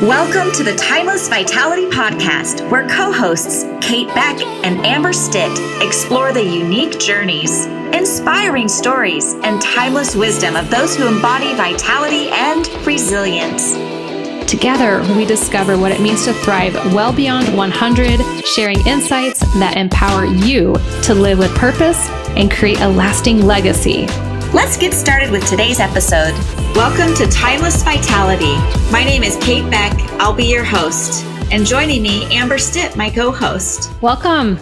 Welcome to the Timeless Vitality Podcast, where co-hosts Kate Beck and Amber Stitt explore the unique journeys, inspiring stories, and timeless wisdom of those who embody vitality and resilience. Together, we discover what it means to thrive well beyond 100, sharing insights that empower you to live with purpose and create a lasting legacy. Let's get started with today's episode. Welcome to Timeless Vitality. My name is Kate Beck. I'll be your host. And joining me, Amber Stitt, my co-host. Welcome.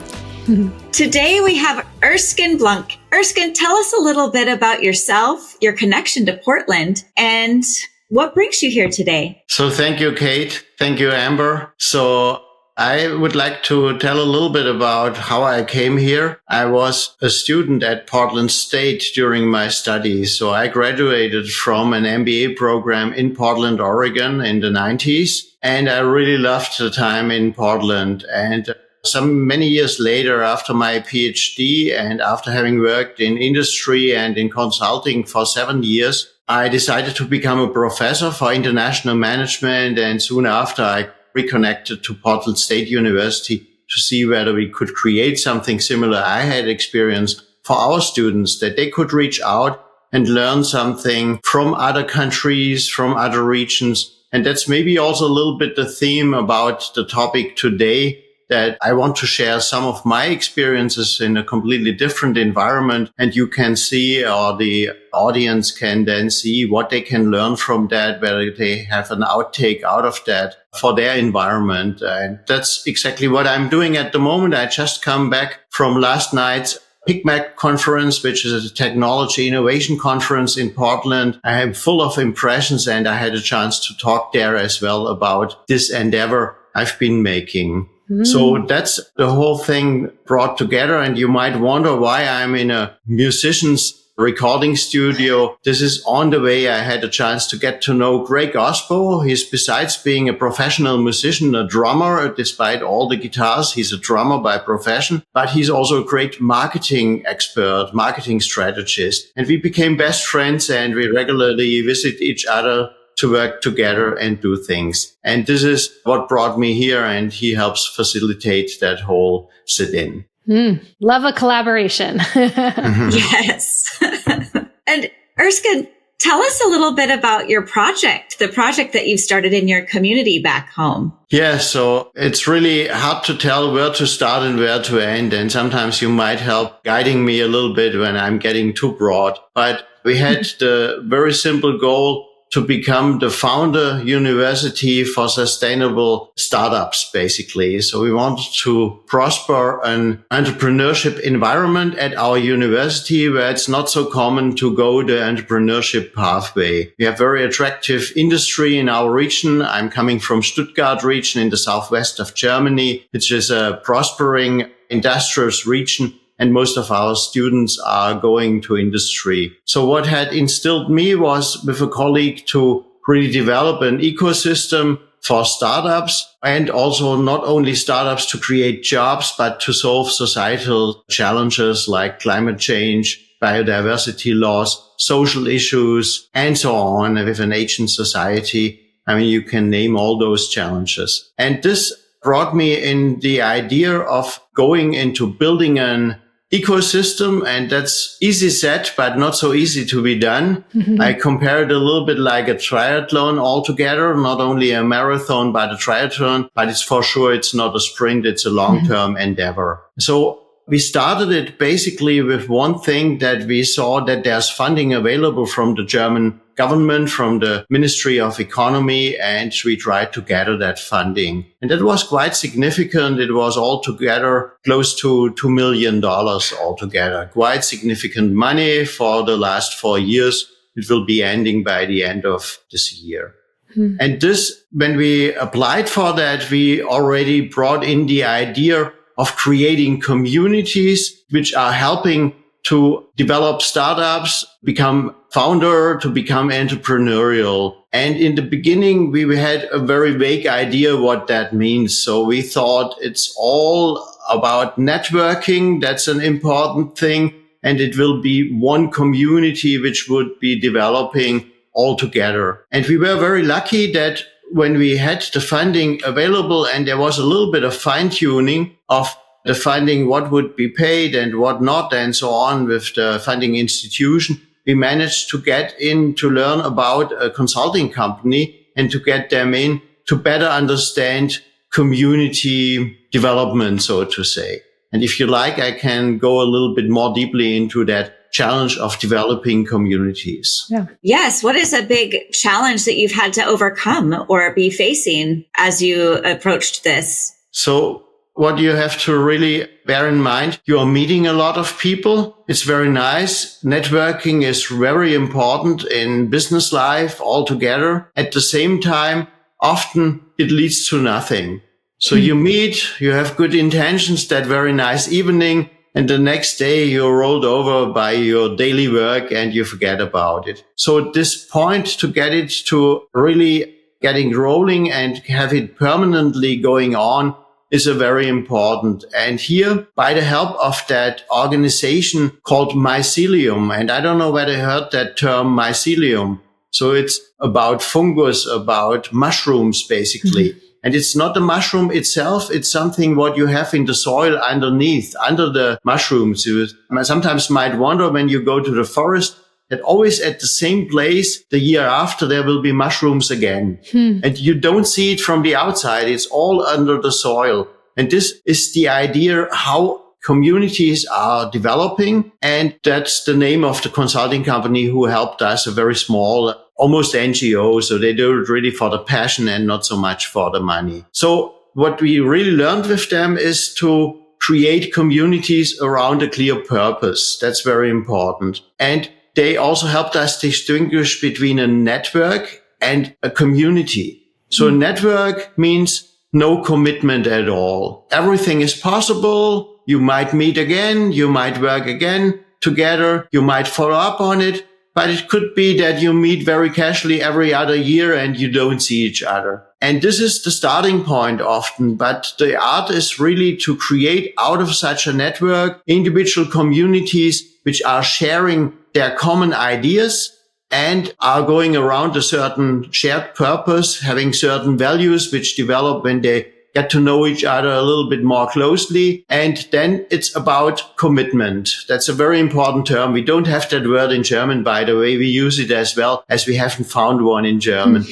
Today we have Erskin Blunck. Erskin, tell us a little bit about yourself, your connection to Portland, and what brings you here today? So thank you, Kate. Thank you, Amber. So I would like to tell a little bit about how I came here. I was a student at Portland State during my studies. So I graduated from an MBA program in Portland, Oregon in the 90s. And I really loved the time in Portland. And many years later, after my PhD and after having worked in industry and in consulting for 7 years, I decided to become a professor for international management. And soon after, I reconnected to Portland State University to see whether we could create something similar I had experienced for our students, that they could reach out and learn something from other countries, from other regions. And that's maybe also a little bit the theme about the topic today, that I want to share some of my experiences in a completely different environment. And you can see, or the audience can then see what they can learn from that, whether they have an outtake out of that for their environment. And that's exactly what I'm doing at the moment. I just come back from last night's PICMET conference, which is a technology innovation conference in Portland. I am full of impressions, and I had a chance to talk there as well about this endeavor I've been making. So that's the whole thing brought together. And you might wonder why I'm in a musician's recording studio. This is on the way. I had a chance to get to know Greg Osbo. He's, besides being a professional musician, a drummer. Despite all the guitars, he's a drummer by profession, but he's also a great marketing expert, marketing strategist. And we became best friends, and we regularly visit each other to work together and do things. And this is what brought me here, and he helps facilitate that whole sit-in. Love a collaboration. Yes. And Erskin, tell us a little bit about your project, the project that you've started in your community back home. Yeah, so it's really hard to tell where to start and where to end. And sometimes you might help guiding me a little bit when I'm getting too broad. But we had the very simple goal to become the founder university for sustainable startups, basically. So we wanted to prosper an entrepreneurship environment at our university where it's not so common to go the entrepreneurship pathway. We have very attractive industry in our region. I'm coming from Stuttgart region in the southwest of Germany, which is a prospering industrious region. And most of our students are going to industry. So what had instilled me was, with a colleague, to really develop an ecosystem for startups, and also not only startups to create jobs, but to solve societal challenges like climate change, biodiversity loss, social issues, and so on. With an aging society, I mean, you can name all those challenges. And this brought me in the idea of going into building an ecosystem, and that's easy said, but not so easy to be done. I compare it a little bit like a triathlon altogether, not only a marathon, but a triathlon, but it's for sure it's not a sprint, it's a long-term endeavor. So we started it basically with one thing, that we saw that there's funding available from the German government, from the Ministry of Economy, and we tried to gather that funding. And that was quite significant. It was altogether close to $2 million altogether. Quite significant money for the last 4 years. It will be ending by the end of this year. And this, when we applied for that, we already brought in the idea of creating communities which are helping to develop startups, become founder, to become entrepreneurial. And in the beginning, we had a very vague idea what that means. So we thought it's all about networking. That's an important thing. And it will be one community which would be developing all together. And we were very lucky that when we had the funding available and there was a little bit of fine-tuning of the funding, what would be paid and what not, and so on with the funding institution, we managed to get in to learn about a consulting company and to get them in to better understand community development, so to say. And if you like, I can go a little bit more deeply into that challenge of developing communities. Yeah. Yes. What is a big challenge that you've had to overcome or be facing as you approached this? So what you have to really bear in mind, you are meeting a lot of people. It's very nice. Networking is very important in business life altogether. At the same time, often it leads to nothing. So you meet, you have good intentions, that very nice evening, and the next day you're rolled over by your daily work and you forget about it. So at this point, to get it to really getting rolling and have it permanently going on is a very important. And here, by the help of that organization called mycelium, and I don't know whether you heard that term mycelium. So it's about fungus, about mushrooms, basically. Mm-hmm. And it's not the mushroom itself. It's something what you have in the soil underneath, under the mushrooms. You sometimes might wonder when you go to the forest that always at the same place the year after there will be mushrooms again. And you don't see it from the outside. It's all under the soil. And this is the idea how communities are developing. And that's the name of the consulting company who helped us, a very small, almost NGO. So they do it really for the passion and not so much for the money. So what we really learned with them is to create communities around a clear purpose. That's very important. And they also helped us distinguish between a network and a community. So a network means no commitment at all. Everything is possible. You might meet again. You might work again together. You might follow up on it. But it could be that you meet very casually every other year and you don't see each other. And this is the starting point often. But the art is really to create out of such a network individual communities which are sharing their common ideas and are going around a certain shared purpose, having certain values which develop when they get to know each other a little bit more closely. And then it's about commitment. That's a very important term. We don't have that word in German, by the way. We use it as well, as we haven't found one in German.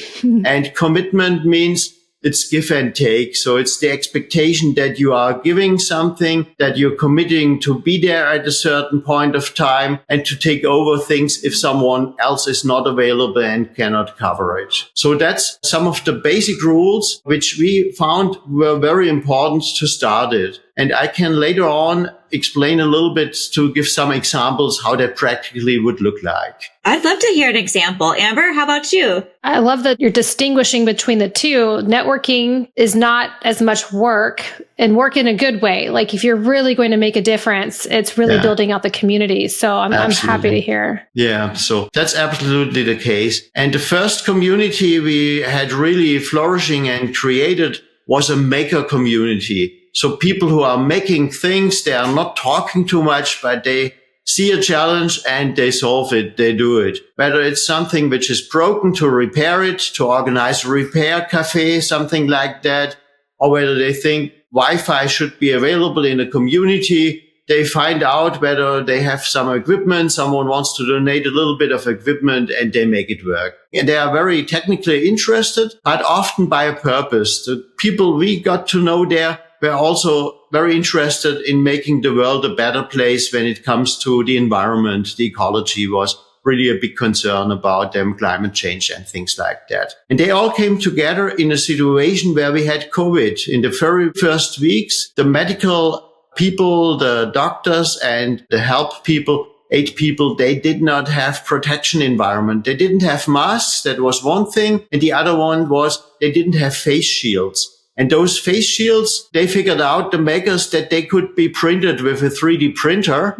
And commitment means it's give and take. So it's the expectation that you are giving something, that you're committing to be there at a certain point of time and to take over things if someone else is not available and cannot cover it. So that's some of the basic rules which we found were very important to start it. And I can later on explain a little bit to give some examples how that practically would look like. I'd love to hear an example. Amber, how about you? I love that you're distinguishing between the two. Networking is not as much work, and work in a good way. Like if you're really going to make a difference, it's really building out the community. So I'm happy to hear. Yeah, so that's absolutely the case. And the first community we had really flourishing and created was a maker community. So people who are making things, they are not talking too much, but they see a challenge and they solve it. They do it. Whether it's something which is broken, to repair it, to organize a repair cafe, something like that, or whether they think Wi-Fi should be available in a community. They find out whether they have some equipment. Someone wants to donate a little bit of equipment and they make it work. And they are very technically interested, but often by a purpose. The people we got to know there were also very interested in making the world a better place when it comes to the environment. The ecology was really a big concern about them, climate change and things like that. And they all came together in a situation where we had COVID. In the very first weeks, the medical people, the doctors and the help people, 8 people, they did not have protection environment. They didn't have masks. That was one thing. And the other one was they didn't have face shields. And those face shields, they figured out, the makers, that they could be printed with a 3D printer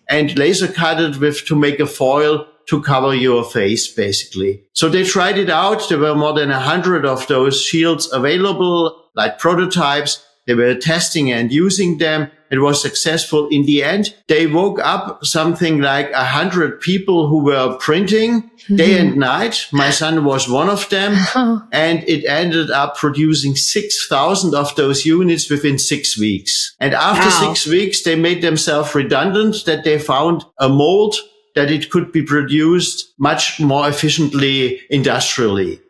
and laser cutted to make a foil to cover your face, basically. So they tried it out. There were more than 100 of those shields available, like prototypes. They were testing and using them. It was successful. In the end, they woke up something like 100 people who were printing day and night. My son was one of them. And it ended up producing 6,000 of those units within 6 weeks. And after 6 weeks, they made themselves redundant, that they found a mold that it could be produced much more efficiently industrially.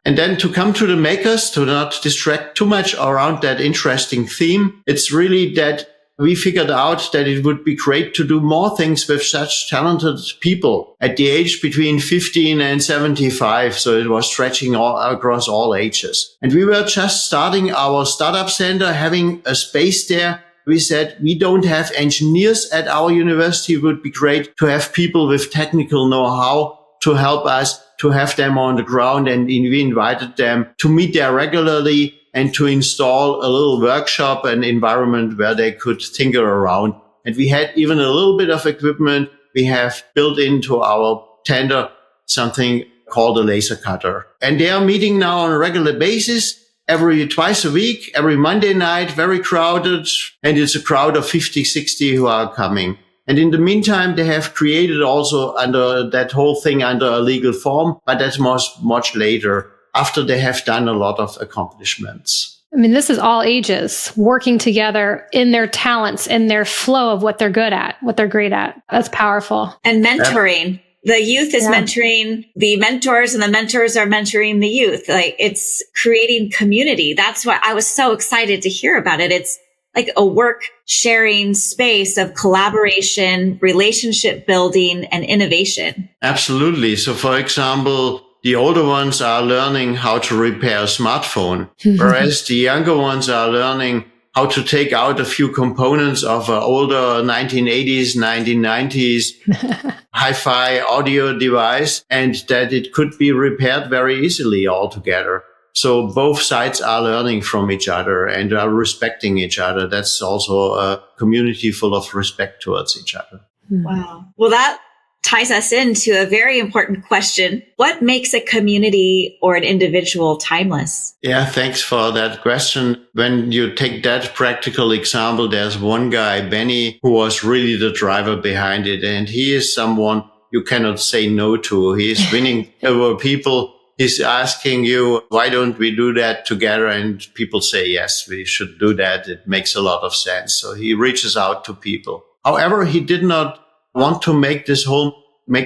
And then to come to the makers, to not distract too much around that interesting theme, it's really that we figured out that it would be great to do more things with such talented people at the age between 15 and 75. So it was stretching all across all ages. And we were just starting our startup center, having a space there. We said, we don't have engineers at our university. It would be great to have people with technical know-how to help us, to have them on the ground. And we invited them to meet there regularly and to install a little workshop, an environment where they could tinker around. And we had even a little bit of equipment. We have built into our tender something called a laser cutter. And they are meeting now on a regular basis, twice a week, every Monday night, very crowded. And it's a crowd of 50, 60 who are coming. And in the meantime, they have created also under that whole thing under a legal form, but that's much later, after they have done a lot of accomplishments. I mean, this is all ages working together in their talents, in their flow of what they're good at, what they're great at. That's powerful. And mentoring. The youth is mentoring the mentors, and the mentors are mentoring the youth. Like, it's creating community. That's why I was so excited to hear about it. It's like a work sharing space of collaboration, relationship building, and innovation. Absolutely. So, for example, the older ones are learning how to repair a smartphone, whereas the younger ones are learning how to take out a few components of an older 1980s, 1990s hi-fi audio device, and that it could be repaired very easily altogether. So both sides are learning from each other and are respecting each other. That's also a community full of respect towards each other. Wow. Well, that ties us into a very important question. What makes a community or an individual timeless? Yeah, thanks for that question. When you take that practical example, there's one guy, Benny, who was really the driver behind it. And he is someone you cannot say no to. He is winning over people. He's asking you, why don't we do that together? And people say, yes, we should do that. It makes a lot of sense. So he reaches out to people. However, he did not want to make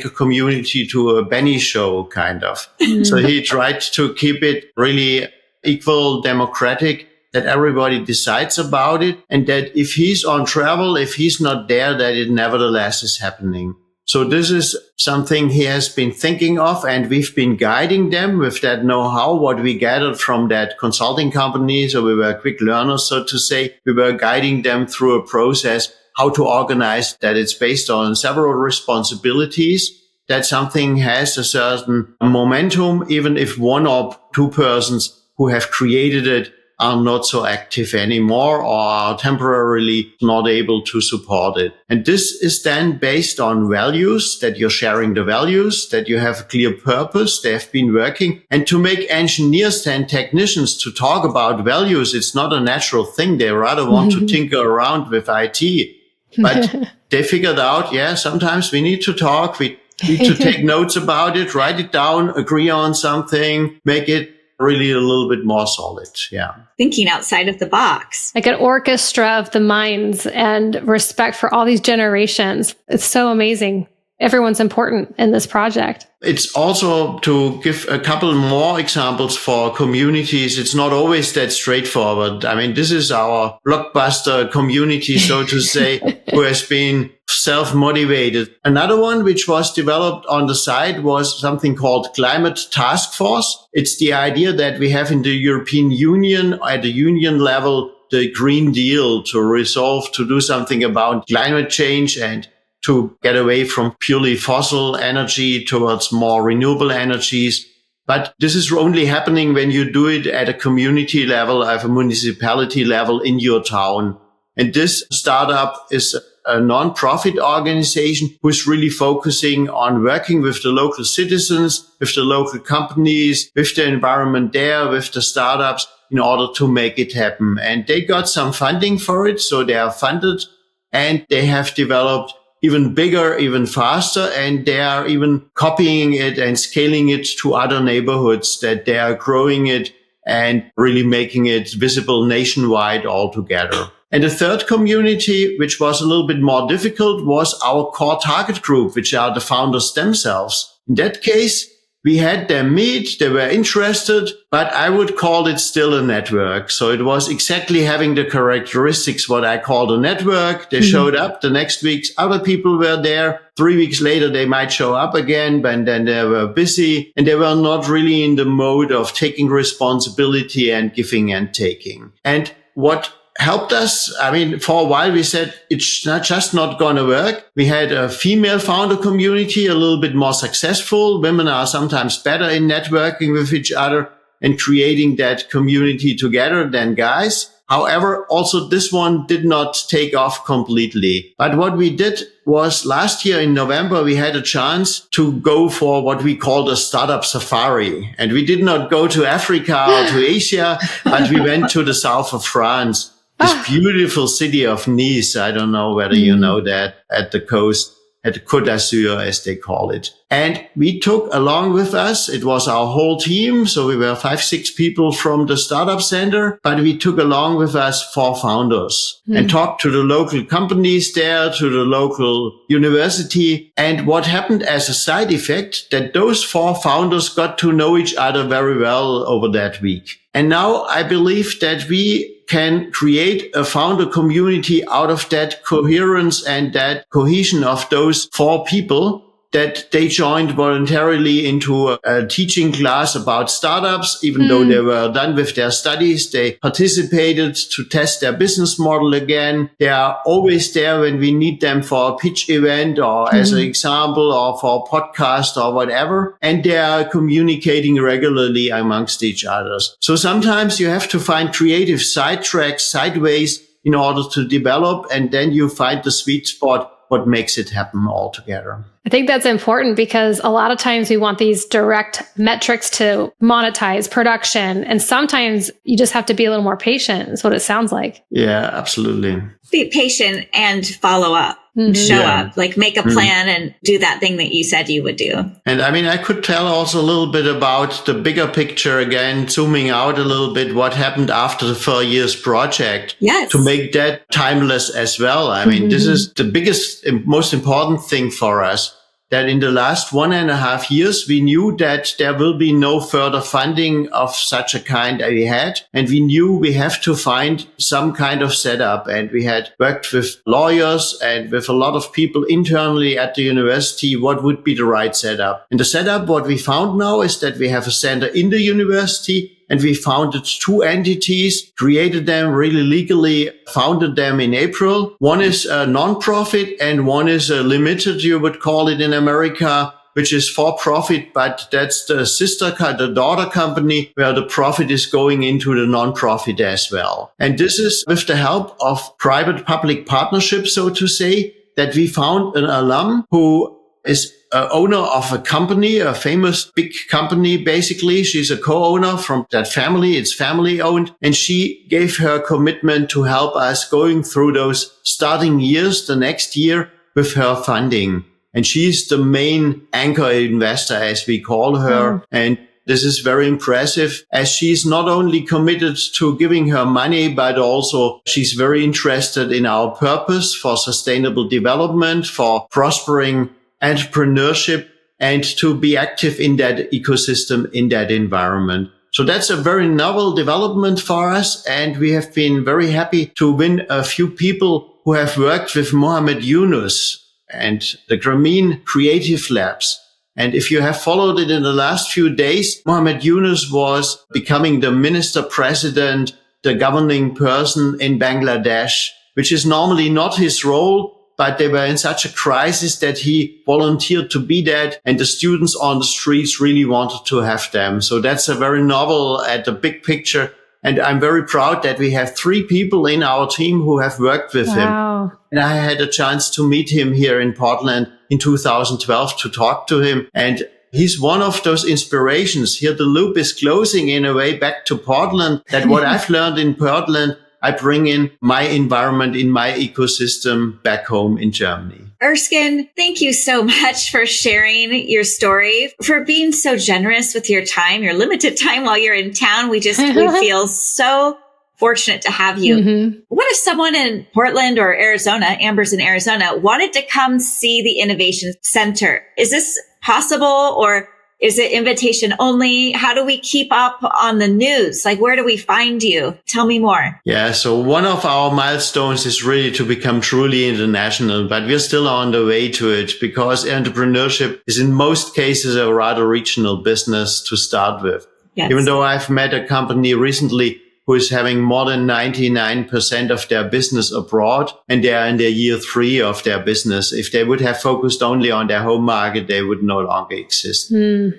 a community to a Benny show, kind of. So he tried to keep it really equal, democratic, that everybody decides about it. And that if he's on travel, if he's not there, that it nevertheless is happening. So this is something he has been thinking of, and we've been guiding them with that know-how, what we gathered from that consulting company. So we were quick learners, so to say. We were guiding them through a process, how to organize that. It's based on several responsibilities, that something has a certain momentum, even if one or two persons who have created it are not so active anymore or are temporarily not able to support it. And this is then based on values, that you're sharing the values, that you have a clear purpose. They have been working. And to make engineers and technicians to talk about values, it's not a natural thing. They rather want to tinker around with IT. But they figured out, sometimes we need to talk. We need to take notes about it, write it down, agree on something, make it really a little bit more solid. Yeah. Thinking outside of the box. Like an orchestra of the minds and respect for all these generations. It's so amazing. Everyone's important in this project. It's also, to give a couple more examples for communities, it's not always that straightforward. I mean, this is our blockbuster community, so to say, who has been self-motivated. Another one which was developed on the side was something called Climate Task Force. It's the idea that we have in the European Union, at the union level, the Green Deal to resolve to do something about climate change and to get away from purely fossil energy towards more renewable energies. But this is only happening when you do it at a community level, at a municipality level in your town. And this startup is a non-profit organization who's really focusing on working with the local citizens, with the local companies, with the environment there, with the startups in order to make it happen. And they got some funding for it. So they are funded and they have developed even bigger, even faster. And they are even copying it and scaling it to other neighborhoods, that they are growing it and really making it visible nationwide altogether. And the third community, which was a little bit more difficult, was our core target group, which are the founders themselves. In that case, we had them meet, they were interested, but I would call it still a network. So it was exactly having the characteristics, what I call a network. They showed up the next weeks. Other people were there. 3 weeks later, they might show up again, but then they were busy and they were not really in the mode of taking responsibility and giving and taking. And what helped us, I mean, for a while we said it's not going to work. We had a female founder community, a little bit more successful. Women are sometimes better in networking with each other and creating that community together than guys. However, also this one did not take off completely. But what we did was last year in November, we had a chance to go for what we called a startup safari. And we did not go to Africa or to Asia, but we went to the south of France. This beautiful city of Nice. I don't know whether you know that, at the coast, at the Côte d'Azur, as they call it. And we took along with us, it was our whole team. So we were 5-6 people from the startup center, but we took along with us 4 founders and talked to the local companies there, to the local university. And what happened as a side effect, that those 4 founders got to know each other very well over that week. And now I believe that we can create a founder community out of that coherence and that cohesion of those 4 people, that they joined voluntarily into a teaching class about startups. Even though they were done with their studies, they participated to test their business model again. They are always there when we need them for a pitch event or as an example or for a podcast or whatever. And they are communicating regularly amongst each other. So sometimes you have to find creative side tracks, sideways in order to develop. And then you find the sweet spot, what makes it happen all together. I think that's important because a lot of times we want these direct metrics to monetize production. And sometimes you just have to be a little more patient, is what it sounds like. Yeah, absolutely. Be patient and follow up. Show up, like make a plan and do that thing that you said you would do. And I mean, I could tell also a little bit about the bigger picture again, zooming out a little bit, what happened after the 4 years project. Yes. To make that timeless as well. I mean, this is the biggest, most important thing for us. That in the last 1.5 years, we knew that there will be no further funding of such a kind that we had. And we knew we have to find some kind of setup. And we had worked with lawyers and with a lot of people internally at the university, what would be the right setup. And the setup, what we found now is that we have a center in the university. And we founded 2 entities, created them really legally, founded them in April. One is a non-profit and one is a limited, you would call it in America, which is for profit, but that's the daughter company where the profit is going into the non-profit as well. And this is with the help of private-public partnership, so to say, that we found an alum who is owner of a company, a famous big company, basically. She's a co-owner from that family. It's family owned. And she gave her commitment to help us going through those starting years, the next year, with her funding. And she's the main anchor investor, as we call her. And this is very impressive, as she's not only committed to giving her money, but also she's very interested in our purpose for sustainable development, for prospering entrepreneurship, and to be active in that ecosystem, in that environment. So that's a very novel development for us. And we have been very happy to win a few people who have worked with Mohamed Yunus and the Grameen Creative Labs. And if you have followed it in the last few days, Mohamed Yunus was becoming the minister president, the governing person in Bangladesh, which is normally not his role. But they were in such a crisis that he volunteered to be that. And the students on the streets really wanted to have them. So that's a very novel at the big picture And I'm very proud that we have 3 people in our team who have worked with him. And I had a chance to meet him here in Portland in 2012 to talk to him. And he's one of those inspirations. Here the loop is closing in a way back to Portland, that what I've learned in Portland, I bring in my environment, in my ecosystem back home in Germany. Erskin, thank you so much for sharing your story, for being so generous with your time, your limited time while you're in town. We feel so fortunate to have you. Mm-hmm. What if someone in Portland or Arizona, Amber's in Arizona, wanted to come see the Innovation Center? Is this possible, or is it invitation only? How do we keep up on the news? Like, where do we find you? Tell me more. Yeah, so one of our milestones is really to become truly international, but we're still on the way to it, because entrepreneurship is in most cases a rather regional business to start with. Yes. Even though I've met a company recently who is having more than 99% of their business abroad, and they are in their year 3 of their business. If they would have focused only on their home market, they would no longer exist.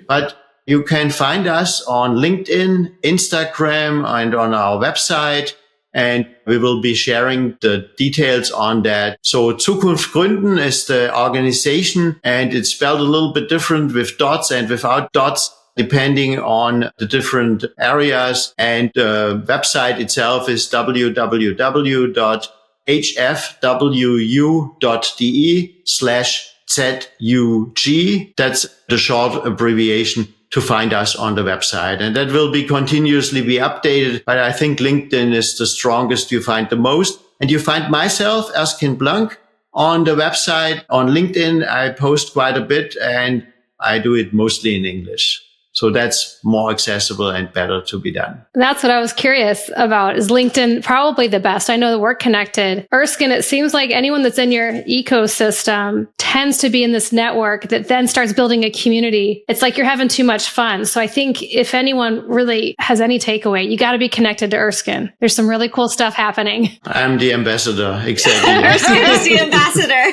But you can find us on LinkedIn, Instagram, and on our website. And we will be sharing the details on that. So Zukunft Gründen is the organization, and it's spelled a little bit different with dots and without dots, depending on the different areas. And the website itself is www.hfwu.de/ZUG. That's the short abbreviation to find us on the website. And that will be continuously be updated. But I think LinkedIn is the strongest. You find the most. And you find myself, Erskin Blunck, on the website. On LinkedIn, I post quite a bit, and I do it mostly in English. So that's more accessible and better to be done. That's what I was curious about. Is LinkedIn probably the best? I know that we're connected. Erskin, it seems like anyone that's in your ecosystem tends to be in this network that then starts building a community. It's like you're having too much fun. So I think if anyone really has any takeaway, you got to be connected to Erskin. There's some really cool stuff happening. I'm the ambassador. Exactly. Erskin is the ambassador.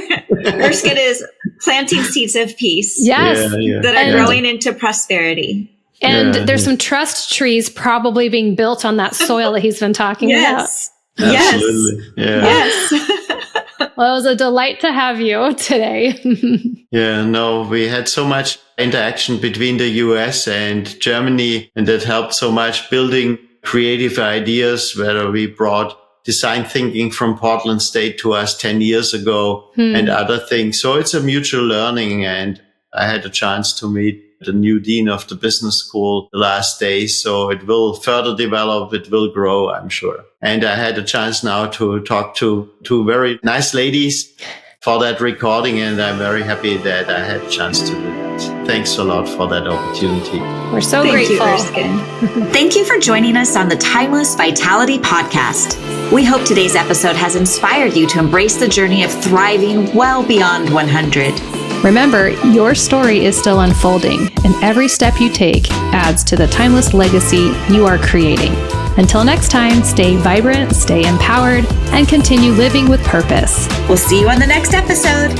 Erskin is planting seeds of peace. Yes. That are growing into prosperity. And there's some trust trees probably being built on that soil that he's been talking about. Absolutely. Yes. Well, it was a delight to have you today. We had so much interaction between the US and Germany, and that helped so much building creative ideas, whether we brought design thinking from Portland State to us 10 years ago and other things. So it's a mutual learning, and I had a chance to meet the new dean of the business school the last days. So it will further develop. It will grow, I'm sure. And I had a chance now to talk to 2 very nice ladies for that recording. And I'm very happy that I had a chance to do that. Thanks a lot for that opportunity. We're so grateful. Thank you, Erskin. Thank you for joining us on the Timeless Vitality Podcast. We hope today's episode has inspired you to embrace the journey of thriving well beyond 100. Remember, your story is still unfolding, and every step you take adds to the timeless legacy you are creating. Until next time, stay vibrant, stay empowered, and continue living with purpose. We'll see you on the next episode.